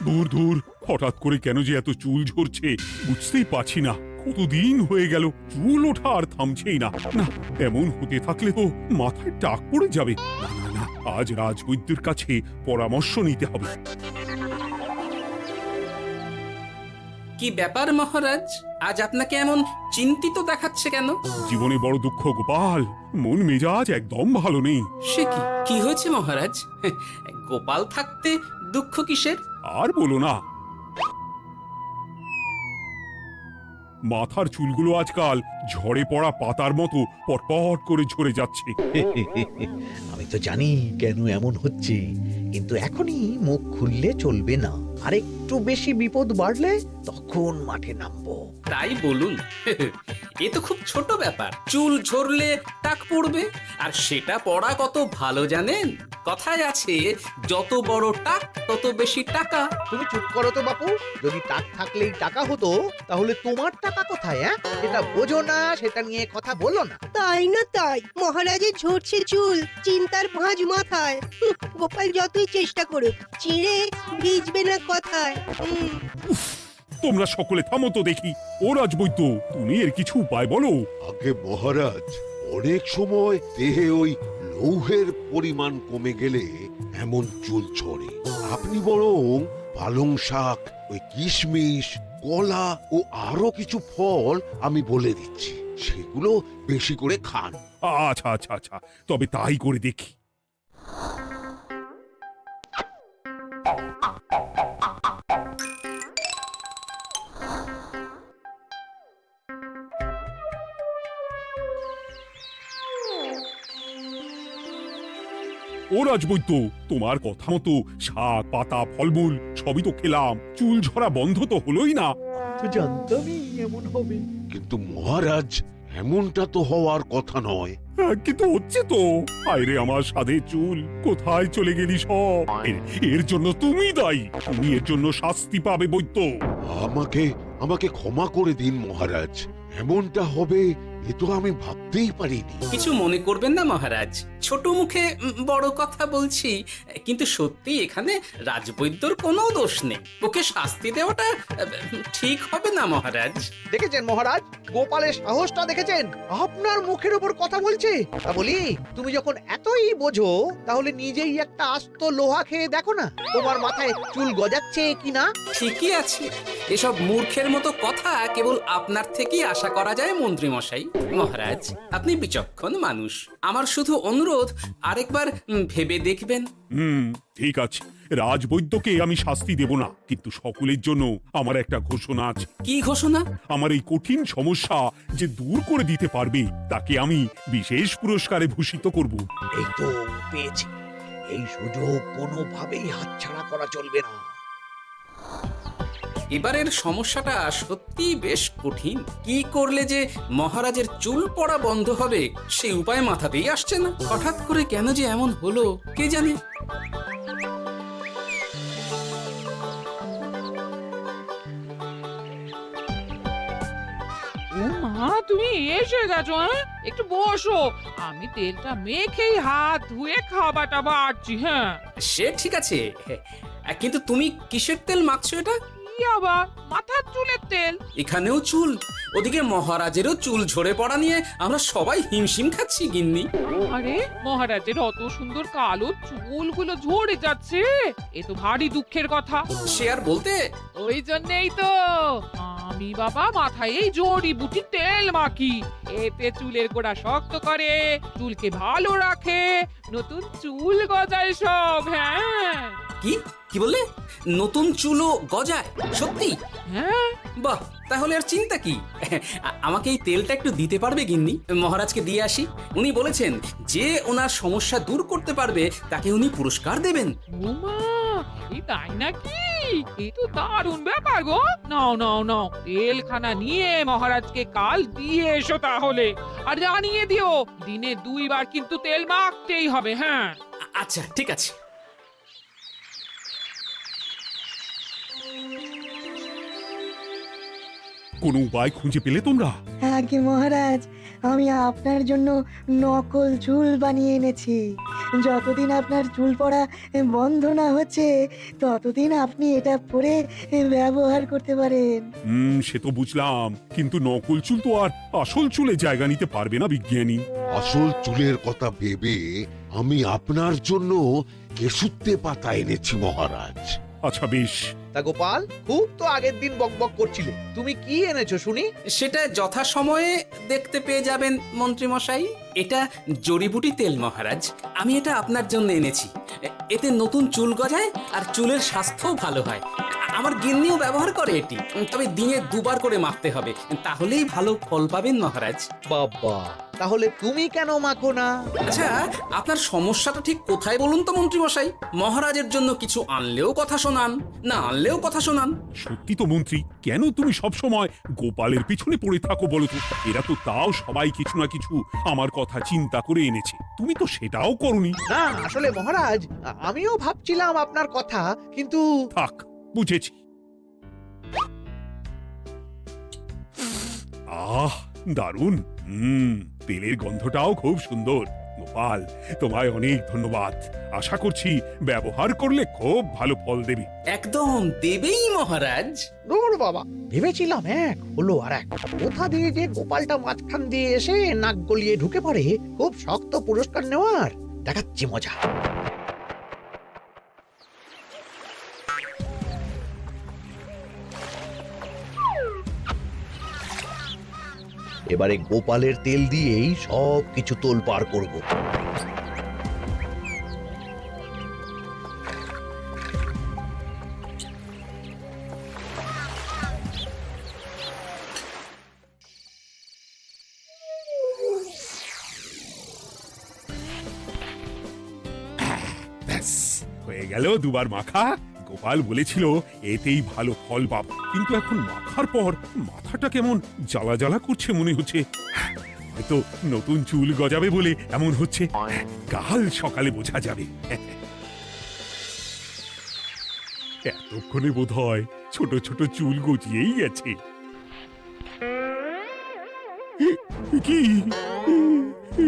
ধুর ধুর, হঠাৎ করে কেন যে এত চুল ঝরছে বুঝতেই পারছি না। কতদিন হয়ে গেল চুল ওঠা আর থামছেই না। না, এমন হতে থাকলে তো মাথায় টাক পড়ে যাবে। না না না, আজ রাজবৈদ্যের কাছে পরামর্শ নিতে হবে। কি ব্যাপার মহারাজ, আজ আপনাকে এমন চিন্তিত দেখাচ্ছে কেন? জীবনে বড় দুঃখ গোপাল, মন মেজাজ একদম ভালো নেই। সে কি, কি হয়েছে মহারাজ? গোপাল থাকতে দুঃখ কিসের? আর বলো না, মাথার চুলগুলো আজকাল ঝড়ে পড়া পাতার মতো পটপট করে ঝরে যাচ্ছে। আমি তো জানি কেন এমন হচ্ছে, কিন্তু এখনই মুখ খুললে চলবে না। আর একটু বেশি বিপদ বাড়লে তখন মাঠে নামবো। তাই বলুন। এ তো খুব ছোট ব্যাপার, চুল ঝরলে টাক পড়বে, আর সেটা পড়া কত ভালো জানেন? কথায় আছে, যত বড় টাক তত বেশি টাকা। তুমি চুপ করো তো বাপু। যদি টাক থাকলেই টাকা হতো, তাহলে তোমার টাকা কোথায়? সেটা বোঝো না, সেটা নিয়ে কথা বলো না। তাই না তাই, মহারাজের ঝরছে চুল, চিন্তার ভাঁজ মাথায়। গোপাল যতই চেষ্টা করুক, চিড়ে ভিজবে না কথায়। তোমরা সকলে থামো তো দেখি। ও রাজবৈদ্য, তুমি এর কিছু উপায় বলো। আগে মহারাজ, অনেক সময় দেহে ওই লৌহের পরিমাণ কমে গেলে এমন চুল ঝরে। আপনি বরং পালং শাক, ওই কিশমিশ, কলা ও আরো কিছু ফল আমি বলে দিচ্ছি, সেগুলো বেশি করে খান। আচ্ছা আচ্ছা আচ্ছা, তবে তাই করে দেখি। ও রাজবৈদ্য, তোমার কথা মতো শাক পাতা ফলমূল সবই তো খেলাম, চুল ঝরা বন্ধ তো হলোই না। তো জানতামই এমন হবে। কিন্তু মহারাজ, এমনটা তো হওয়ার কথা নয়। কিন্তু হচ্ছে তো। আরে আমার সাধে চুল, কোথায় চলে গেলি সব? এর জন্য তুমি দায়ী, তুমি এর জন্য শাস্তি পাবে বৈদ্য। আমাকে আমাকে ক্ষমা করে দিন মহারাজ, এমনটা হবে এ তো আমি ভাবতেই পারিনি। কিছু মনে করবেন না মহারাজ, ছোট মুখে বড় কথা বলছি, কিন্তু সত্যি এখানে রাজবৈদ্যর কোনো দোষ নেই। ওকে শাস্তি দেওয়াটা ঠিক হবে না মহারাজ। দেখেছেন মহারাজ, গোপালের সাহসটা দেখেছেন? আপনার মুখের উপর কথা বলছে। তা বলি, তুমি যখন এতই বোঝো, তাহলে নিজেই একটা আস্ত লোহা খেয়ে দেখো না, তোমার মাথায় চুল গজাচ্ছে কিনা। ঠিকই আছে, এসব মূর্খের মতো কথা কেবল আপনার থেকেই আশা করা যায় মন্ত্রী মশাই। মহারাজ, আপনি বিচক্ষণ মানুষ, আমার শুধু অনুরোধ, আরেকবার ভেবে দেখবেন। ঠিক আছে, রাজবৈদ্যকে আমি শাস্তি দেব না, কিন্তু সকলের জন্য আমার একটা ঘোষণা আছে। কি ঘোষণা? আমার এই কঠিন সমস্যা যে দূর করে দিতে পারবে, তাকে আমি বিশেষ পুরস্কারে ভূষিত করব। এই তো পেয়েছি, এই সুযোগ কোনোভাবেই হাতছাড়া করা চলবে না। এবারের সমস্যাটা সত্যি বেশ কঠিন। কি করলে যে মহারাজের চুল পড়া বন্ধ হবে সেই উপায় মাথাতেই আসছে না। হঠাৎ করে কেন যে এমন হলো কে জানে। ও মা, তুমি এসে গেছো? একটু বসো, আমি তেলটা মেখেই হাত ধুয়ে খাবারটা বাড়ছি। হ্যাঁ, সে ঠিক আছে, কিন্তু তুমি কিসের তেল মাখছো এটা? কি আবার মাথার চুলের তেল? এখানেও চুল, ওদিকে মহারাজেরও চুল ঝরে পড়া নিয়ে আমরা সবাই হিমশিম খাচ্ছি গিন্নি। আরে, মহারাজের অত সুন্দর কালো চুলগুলো ঝরে যাচ্ছে, এ তো ভারী দুঃখের কথা। সে আর বলতে, ওই জন্যই তো আমি বাবা মাথায় এই জড়িবুটি তেল মাখি। এতে চুলের গোড়া শক্ত করে, চুলকে ভালো রাখে, নতুন চুল গজায় সব। হ্যাঁ। কি কি বললে? নতুন চুলও গজায়? সত্যি? হ্যাঁ। বাহ, তাহলে আর চিন্তা কি। আমাকে এই তেলটা একটু দিতে পারবে গিন্নি? মহারাজকে দিয়ে আসি। উনি বলেছেন যে ওনার সমস্যা দূর করতে পারবে তাকে উনি পুরস্কার দেবেন। ওমা, এই তাই নাকি? এই তো দারুণ ব্যাপার গো। নাও নাও নাও, তেলখানা নিয়ে মহারাজকে কাল দিয়ে এসো তাহলে। আর জানিয়ে দিও, দিনে 2 বার কিন্তু তেল মাখতেই হবে। হ্যাঁ। আচ্ছা, ঠিক আছে। কোনো উপায় খুঁজে পেলে তোমরা? আগে মহারাজ, আমি আপনার জন্য নকল চুল বানিয়ে এনেছি। যতদিন আপনার চুল পড়া বন্ধ না হচ্ছে ততদিন আপনি এটা পরে ব্যবহার করতে পারেন। সে তো বুঝলাম, কিন্তু নকল চুল তো আর আসল চুলে জায়গা নিতে পারবে না বিজ্ঞানী। আসল চুলের কথা ভেবে আমি আপনার জন্য কেশুত্তে পাতা এনেছি মহারাজ। আচ্ছা বেশ। তা গোপাল, খুব তো আগের দিন বকবক করছিলে, তুমি কি এনেছো শুনি? সেটা যথাসময়ে দেখতে পেয়ে যাবেন মন্ত্রী মশাই। এটা জড়িবুটি তেল মহারাজ, আমি এটা আপনার জন্য এনেছি। এতে নতুন চুল গজায় আর চুলের স্বাস্থ্যও ভালো হয়। আমার গিন্নিও ব্যবহার করে এটি, তবে দিনে 2 বার করে মাখতে হবে, তাহলেই ভালো ফল পাবেন মহারাজ। বাবা, তাহলে তুমি কেন মাখো না? আচ্ছা, আপনার সমস্যাটা ঠিক কোথায় বলুন তো মন্ত্রী মশাই? মহারাজের জন্য কিছু আনলেও কথা শোনান, না আনলেও কথা শোনান। সত্যি তো মন্ত্রী, কেন তুমি সব সময় গোপালের পিছনে পড়ে থাকো বলো তো? এরা তো তাও সবাই কিছু না কিছু আমার কথা চিন্তা করে এনেছে, তুমি তো সেটাও করনি। না আসলে মহারাজ, আমিও ভাবছিলাম আপনার কথা, কিন্তু থাক, বুঝেছি। আহ, দারুণ। তেলের গন্ধটাও খুব সুন্দর। গোপাল, তোমায় অনেক ধন্যবাদ। আশা করছি ব্যবহার করলে খুব ভালো ফল দেবে। একদম দেবেই মহারাজ। দূর বাবা, ভেবেছিলাম এক হলো আর এক। কোথা দিয়ে যে গোপালটা মাঝখান দিয়ে এসে নাক গলিয়ে ঢুকে পড়ে, খুব শক্ত পুরস্কার নেওয়ার। দেখাচ্ছি মজা। এবারে গোপালের তেল দিয়েই সব কিছু তোলপাড় করব। ব্যাস, হয়ে গেল 2 বার মাখা। গোপাল বলেছিল এতেই ভালো ফল পাব, কিন্তু এখন মাখার পর মাথাটা কেমন জ্বালা জ্বালা করছে মনে হচ্ছে। হয়তো নতুন চুল গজাবে বলে এমন হচ্ছে। কাল সকালে বোঝা যাবে। এতক্ষণে বোধহয় ছোট ছোট চুল গজিয়েই গেছে। কি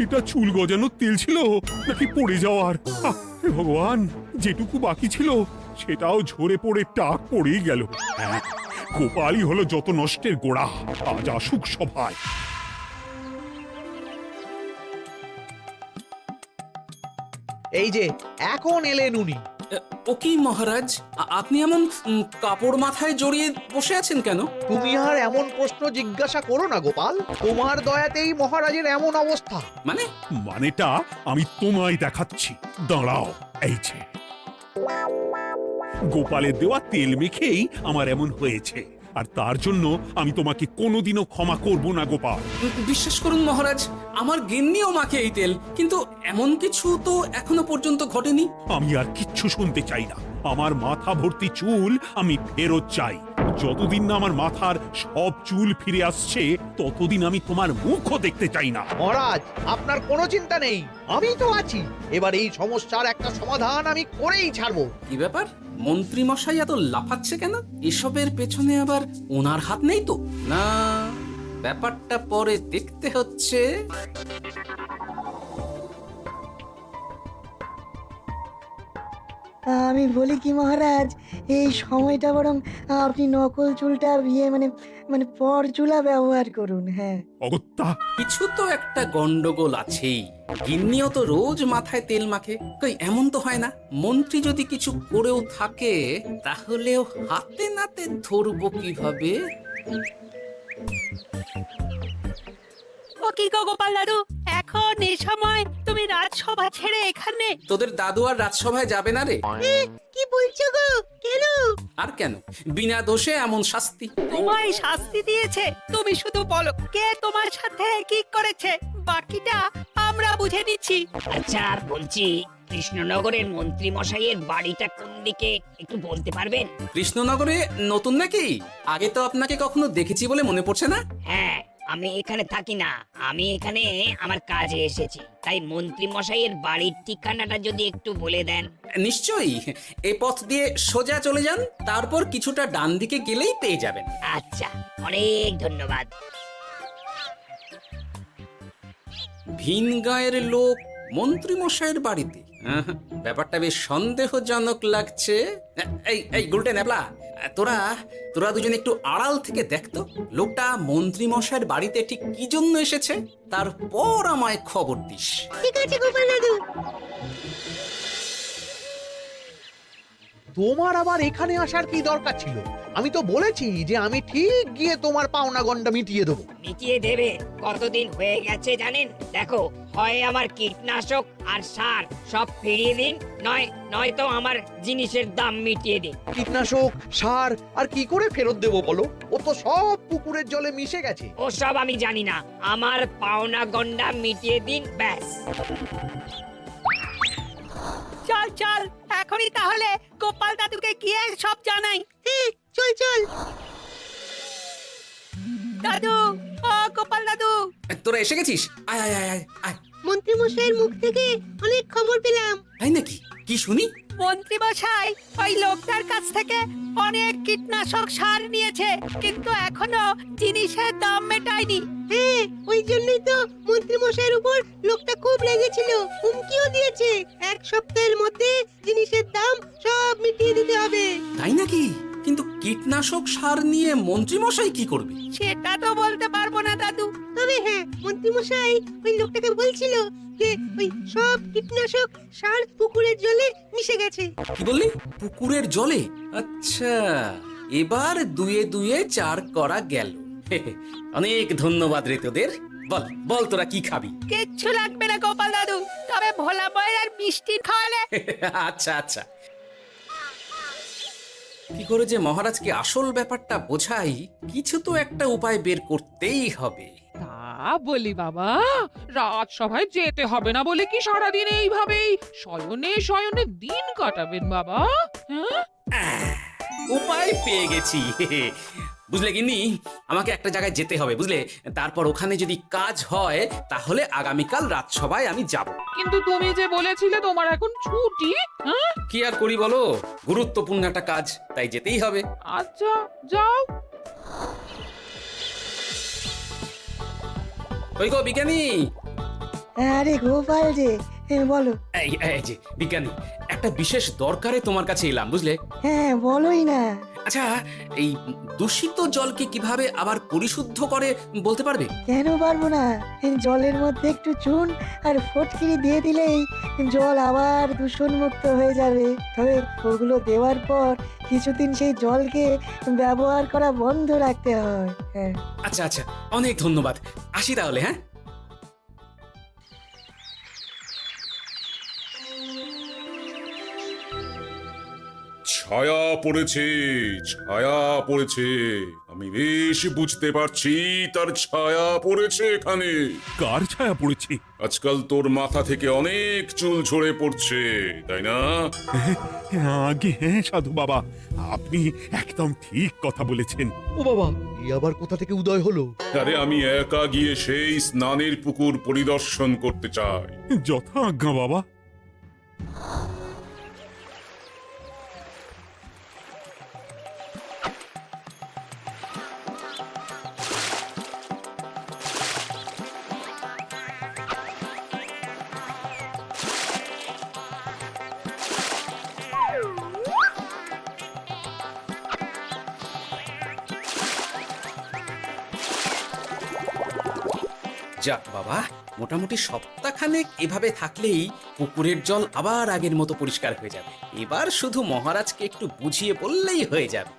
এটা চুল গজানোর তেল ছিল নাকি পড়ে যাওয়ার? হে ভগবান, যেটুকু বাকি ছিল সেটাও ঝরে পড়ে টাক পড়েই গেল। হ্যাঁ, গোপালই হলো যত নষ্টের গোড়া। আজ আসুক সভায়। এই যে এখন এলেন উনি। ও কি মহারাজ, আপনি এমন কাপড় মাথায় জড়িয়ে বসে আছেন কেন? তুমি আর এমন প্রশ্ন জিজ্ঞাসা করো না গোপাল, তোমার দয়াতেই মহারাজের এমন অবস্থা। মানেটা আমি তোমায় দেখাচ্ছি, দাঁড়াও। এই যে গোপালের দেওয়া তেল মেখেই আমার এমন হয়েছে, আর তার জন্য আমি তোমাকে কোনোদিনও ক্ষমা করব না গোপাল। বিশ্বাস করুন মহারাজ, আমার গিন্নিও মাখে এই তেল, কিন্তু এমন কিছু তো এখনো পর্যন্ত ঘটেনি। আমি আর কিচ্ছু শুনতে চাই না। আমার মাথা ভর্তি চুল আমি ফেরত চাই। যতদিন না আমার মাথার সব চুল ফিরে আসছে ততদিন আমি তোমার মুখও দেখতে চাই না। মহারাজ, আপনার কোনো চিন্তা নেই, আমি তো আছি। এবার এই সমস্যার একটা সমাধান আমি করেই ছাড়বো। কি ব্যাপার, মন্ত্রী মশাই এত লাফাচ্ছে কেন? এসবের পেছনে আবার ওনার হাত নেই তো? না, ব্যাপারটা পরে দেখতে হচ্ছে। আমি বলি কি মহারাজ, এই সময়টা বরং আপনি নকল চুলটা মানে মানে পর চুলা ব্যবহার করুন। হ্যাঁ, অগত্যা, কিছু তো একটা গন্ডগোল আছেই। গিন্নিও তো রোজ মাথায় তেল মাখে, কই এমন তো হয় না। মন্ত্রী যদি কিছু করেও থাকে তাহলেও হাতে নাতে ধরবো কিভাবে? ও কি গো গোপাল দাদু, এখন এই সময় তুমি রাজসভা ছেড়ে এখানে? তোদের দাদু আর রাজসভায় যাবে না রে? কি বলছো গো? কেন? আর কেন, বিনা দোষে এমন শাস্তি। তোমায় শাস্তি দিয়েছে, তুমি শুধু বলো কে তোমার সাথে কি করেছে, বাকিটা আমরা বুঝে নিচ্ছি। আচ্ছা, আর বলছি কৃষ্ণনগরের মন্ত্রী মশাইয়ের বাড়িটা কোন দিকে একটু বলতে পারবেন? কৃষ্ণনগরে নতুন নাকি? আগে তো আপনাকে কখনো দেখেছি বলে মনে পড়ছে না। হ্যাঁ, আমি এখানে থাকি না, আমি এখানে আমার কাজে এসেছি। তাই মন্ত্রী মশাইয়ের বাড়ির ঠিকানাটা যদি একটু বলে দেন। নিশ্চয়ই, এ পথ দিয়ে সোজা চলে যান, তারপর কিছুটা ডান দিকে গেলেই পেয়ে যাবেন। আচ্ছা, অনেক ধন্যবাদ। ভিন গাঁয়ের লোক মন্ত্রী মশাইয়ের বাড়িতে, ব্যাপারটা বেশ সন্দেহজনক লাগছে। এই এই গুলটে নেবলা, তোরা তোরা দুজন একটু আড়াল থেকে দেখতো লোকটা মন্ত্রী মশাইয়ের বাড়িতে ঠিক কি জন্য এসেছে, তারপর আমায় খবর দিস। ঠিক আছে গোপাল দাদু। তোমার আবার এখানে আসার কি দরকার ছিল? আমি তো বলেছি যে আমি ঠিক গিয়ে তোমার পাওনা গন্ডা মিটিয়ে দেবো। মিটিয়ে দেবে? কতদিন হয়ে গেছে জানেন? দেখো, হয় আমার কীটনাশক আর সার সব ফিরিয়ে দিন, নয়তো আমার জিনিসের দাম মিটিয়ে দিন। কীটনাশক, সার আর কি করে ফেরত দেবো বলো? ও তো সব পুকুরের জলে মিশে গেছে। ওসব আমি জানি না, আমার পাওনা গন্ডা মিটিয়ে দিন, ব্যাস। চল চল, এখনই তাহলে গোপাল দাদুকে গিয়ে সব জানাই। হ্যাঁ, চল চল। দাদু, ও গোপাল দাদু, তোরা এসে গেছিস? আয় আয় আয় আয় আয়। মন্ত্রী মশাইয়ের মুখ থেকে অনেক খবর পেলাম। তাই নাকি? কি শুনি? মন্ত্রী মশাই ওই লোকটার কাছ থেকে অনেক কীটনাশক সার নিয়েছে, কিন্তু এখনো জিনিসের দাম মেটায়নি। হ্যাঁ, ওই জন্যই তো মন্ত্রী মশাইয়ের উপর লোকটা খুব রেগেছিল, হুমকিও দিয়েছে 1 সপ্তাহের মধ্যে জিনিসের দাম সব মিটিয়ে দিতে হবে। তাই নাকি? কিন্তু কীটনাশক সার নিয়ে মন্ত্রী মশাই কি করবে? সেটা তো বলতে পারবো না দাদু। তবে হ্যাঁ, মন্ত্রী মশাই ওই লোকটাকে বলছিল যে ওই সব কীটনাশক সার পুকুরের জলে মিশে গেছে। কি বললি? পুকুরের জলে? আচ্ছা, এবার দুয়ে দুয়ে 4 করা গেল। অনেক ধন্যবাদ রে তোদের। বল বল, তোরা কি খাবি? কিচ্ছু লাগবে না গোপাল দাদু, তবে ভোলা বয়ের আর মিষ্টি খাওয়ালে। আচ্ছা আচ্ছা। কি করে যে মহারাজকে আসল ব্যাপারটা বোঝাই, কিছু তো একটা উপায় বের করতেই হবে। তা বলি বাবা, রাজসভায় যেতে হবে না বলে কি সারাদিন এইভাবেই শয়নে শয়নে দিন কাটাবেন বাবা? হ্যাঁ, উপায় পেয়ে গেছি। বুঝলে গিন্নি, আমাকে একটা জায়গায় যেতে হবে, বুঝলে? তারপর ওখানে যদি কাজ হয় তাহলে আগামীকাল রাজসভায় আমি যাব। কিন্তু তুমি যে বলেছিলে তোমার এখন ছুটি। হ্যাঁ, কি আর করি বলো, গুরুত্বপূর্ণ একটা কাজ, তাই যেতেই হবে। আচ্ছা যাও। ওই গো বিজ্ঞানী, আরে গোপাল যে, বলো। এই যে বিজ্ঞানী, একটা বিশেষ দরকারে তোমার কাছে এলাম, বুঝলে? হ্যাঁ, বলোই না। আচ্ছা, এই দূষিত জলকে কিভাবে আবার পরিশুদ্ধ করে বলতে পারবে? কেন পারবো না? জলের মধ্যে একটু চুন আর ফটকিরি দিয়ে দিলেই জল আবার দূষণমুক্ত হয়ে যাবে। তবে ওগুলো দেওয়ার পর কিছুদিন সেই জলকে ব্যবহার করা বন্ধ রাখতে হয়। হ্যাঁ। আচ্ছা আচ্ছা, অনেক ধন্যবাদ, আসি তাহলে। হ্যাঁ, ছায়া পড়েছে, ছায়া পড়েছে। আমি বেশ বুঝতে পারছি তার ছায়া পড়েছে এখানে। কার ছায়া পড়েছে? আজকাল তোর মাথা থেকে অনেক চুল ঝরে পড়ছে, তাই না? আগে হ্যাঁ সাধু বাবা, আপনি একদম ঠিক কথা বলেছেন। ও বাবা, এই আবার কোথা থেকে উদয় হলো? আরে আমি একা গিয়ে সেই স্নানের পুকুর পরিদর্শন করতে চাই। যথা আজ্ঞা বাবা। যাক বাবা, মোটামুটি সপ্তাহখানেক এভাবে থাকলেই পুকুরের জল আবার আগের মতো পরিষ্কার হয়ে যাবে। এবার শুধু মহারাজকে একটু বুঝিয়ে বললেই হয়ে যাবে।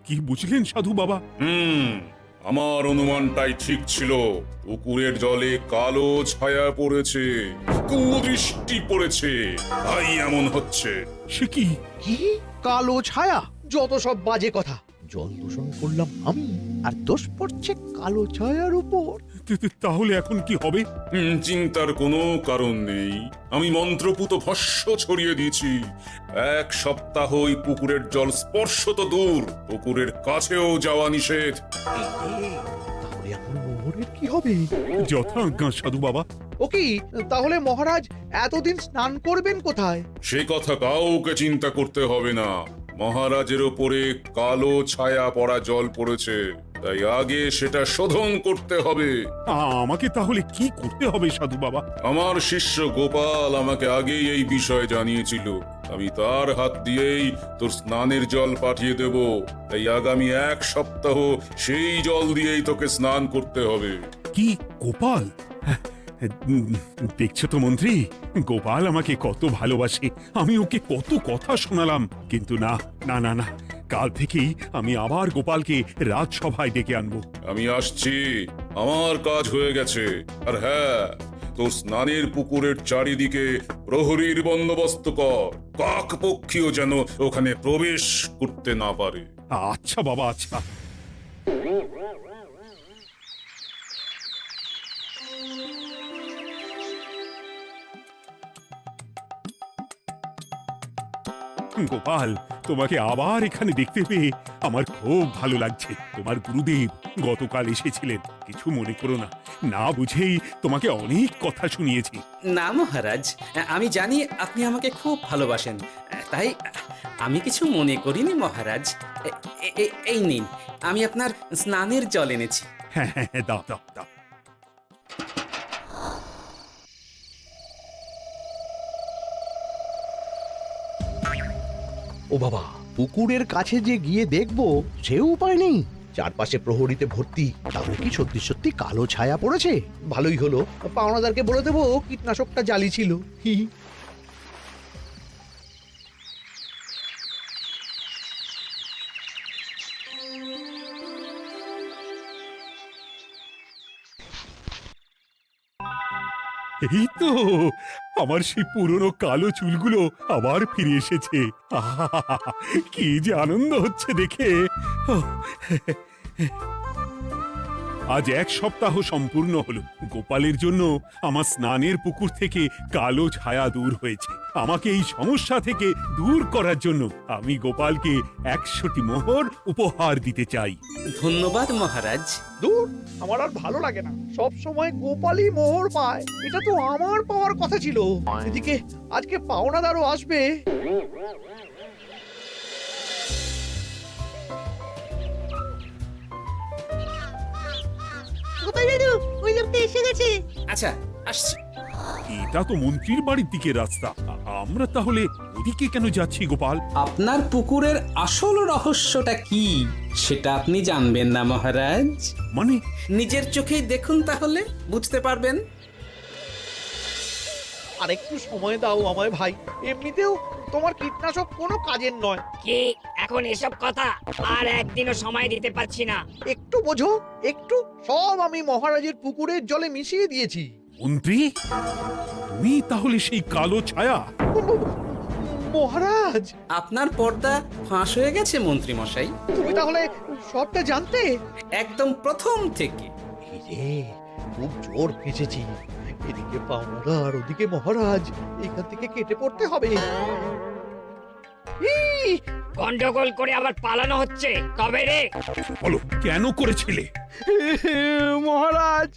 কি বুঝলেন সাধু বাবা? আমার অনুমানটাই ঠিক ছিল। পুকুরের জলে কালো ছায়া পড়েছে, কুদৃষ্টি পড়েছে, তাই এমন হচ্ছে। সে কি? কি কালো ছায়া? যত সব বাজে কথা। জল দূষণ করলাম আমি? আর দোষ পড়ছে কালো ছায়ার উপর। তাহলে এখন কি হবে? চিন্তার কোনো কারণ নেই। আমি মন্ত্রপুত ভস্য ছড়িয়ে দিয়েছি। 1 সপ্তাহ ওই পুকুরের জল স্পর্শ তো দূর, পুকুরের কাছেও যাওয়া নিষেধ। তাহলে এখন মোহরের কি হবে? যথাজ্ঞা সাধু বাবা। ও কি তাহলে মহারাজ এতদিন স্নান করবেন কোথায়? সে কথা কাউকে চিন্তা করতে হবে না। মহারাজের ওপরে কালো ছায়া পড়া জল পড়েছে, তাই আগে সেটা শোধন করতে হবে। আমাকে তাহলে কি করতে হবে সাধু বাবা? আমার শিষ্য গোপাল আমাকে আগেই এই বিষয় জানিয়েছিল। আমি তার হাত দিয়েই তোর স্নানের জল পাঠিয়ে দেব। তাই আগামী 1 সপ্তাহ সেই জল দিয়েই তোকে স্নান করতে হবে। কি গোপাল? দেখছো তো মন্ত্রী, গোপাল আমাকে কত ভালোবাসে। আমি ওকে কত কথা শোনালাম, কিন্তু না না না না, কাল থেকেই আমি আবার গোপালকে রাজসভায় ডেকে আনবো। আমি আসছি, আমার কাজ হয়ে গেছে। আর হ্যাঁ, তোর স্নানের পুকুরের চারিদিকে প্রহরীর বন্দোবস্ত কর। কাক পক্ষীও যেন ওখানে প্রবেশ করতে না পারে। আচ্ছা বাবা, আচ্ছা। গোপাল, তোমাকে আবার এখানে দেখতে পেয়ে আমার খুব ভালো লাগছে। তোমার গুরুদেব গতকাল এসেছিলেন, কিছু মনে করো না। না বুঝেই তোমাকে অনেক কথা শুনিয়েছি। না মহারাজ, আমি জানি আপনি আমাকে খুব ভালোবাসেন, তাই আমি কিছু মনে করিনি মহারাজ। এই নিন, আমি আপনার স্নানের জল এনেছি। হ্যাঁ হ্যাঁ হ্যাঁ, দাও দাও দাও। ও বাবা, পুকুরের কাছে যে গিয়ে দেখবো সে উপায় নেই। চারপাশে প্রহরীতে ভর্তি, তাহলে কি সত্যি সত্যি কালো ছায়া পড়েছে? ভালোই হলো, পাওনাদারকে বলে দেবো কীটনাশকটা জালি ছিল। হি হি। এই তো আমার সেই পুরনো কালো চুলগুলো আবার ফিরে এসেছে। আহা, কি যে আনন্দ হচ্ছে দেখে। আজ 1 সপ্তাহ সম্পূর্ণ হলো। গোপালের জন্য আমার স্নানের পুকুর থেকে কালো ছায়া দূর হয়েছে। আমাকে এই সমস্যা থেকে দূর করার জন্য আমি গোপালকে 100টি মোহর উপহার দিতে চাই। ধন্যবাদ মহারাজ। দূর, আমার আর ভালো লাগে না। সব সময় গোপালই মোহর পায়, এটা তো আমার পাওয়ার কথা ছিল। এদিকে আজকে পাওনাদারও আসবে। গোপাল দাদু, ওই লোকটা এসে গেছে। আচ্ছা, আসছি। এটা তো মন্ত্রীর বাড়ির দিকে রাস্তা। আমরা তাহলে ওদিকে কেন যাচ্ছি গোপাল? আপনার পুকুরের আসল রহস্যটা কি সেটা আপনি জানবেন না মহারাজ? মানে নিজের চোখেই দেখুন, তাহলে বুঝতে পারবেন। আর একটু সময় দাও আমায় ভাই, এমনিতেও তোমার কীটনাশক কোনো কাজের নয়। কি এখন এসব কথা? আর একদিনও সময় দিতে পারছি না। একটু বোঝো, একটু। সব আমি মহারাজের পুকুরের জলে মিশিয়ে দিয়েছি। মন্ত্রী, তুমি তাহলে সেই কালো ছায়া? মহারাজ, আপনার পর্দা ফাঁস হয়ে গেছে মন্ত্রী মশাই। তুমি তাহলে সবটা জানতে? একদম প্রথম থেকে। এই রে, খুব জোর ফেঁসেছি। এদিকে পাওনাদার, ওদিকে মহারাজ, এখান থেকে কেটে পড়তে হবে। ই! গন্ডগোল করে আবার পালানো হচ্ছে কবে রে? বলো, কেন করেছিলে? মহারাজ,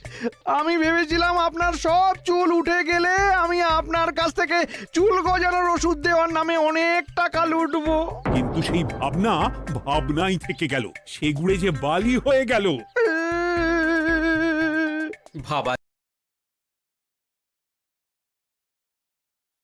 আমি ভেবেছিলাম আপনার সব চুল উঠে গেলে আমি আপনার কাছ থেকে চুল গজানোর ওষুধ দেওয়ার নামে অনেক টাকা লুটবো। কিন্তু সেই ভাবনা ভাবনাই থেকে গেল, সেগুড়ে যে বালি হয়ে গেল। ভাবা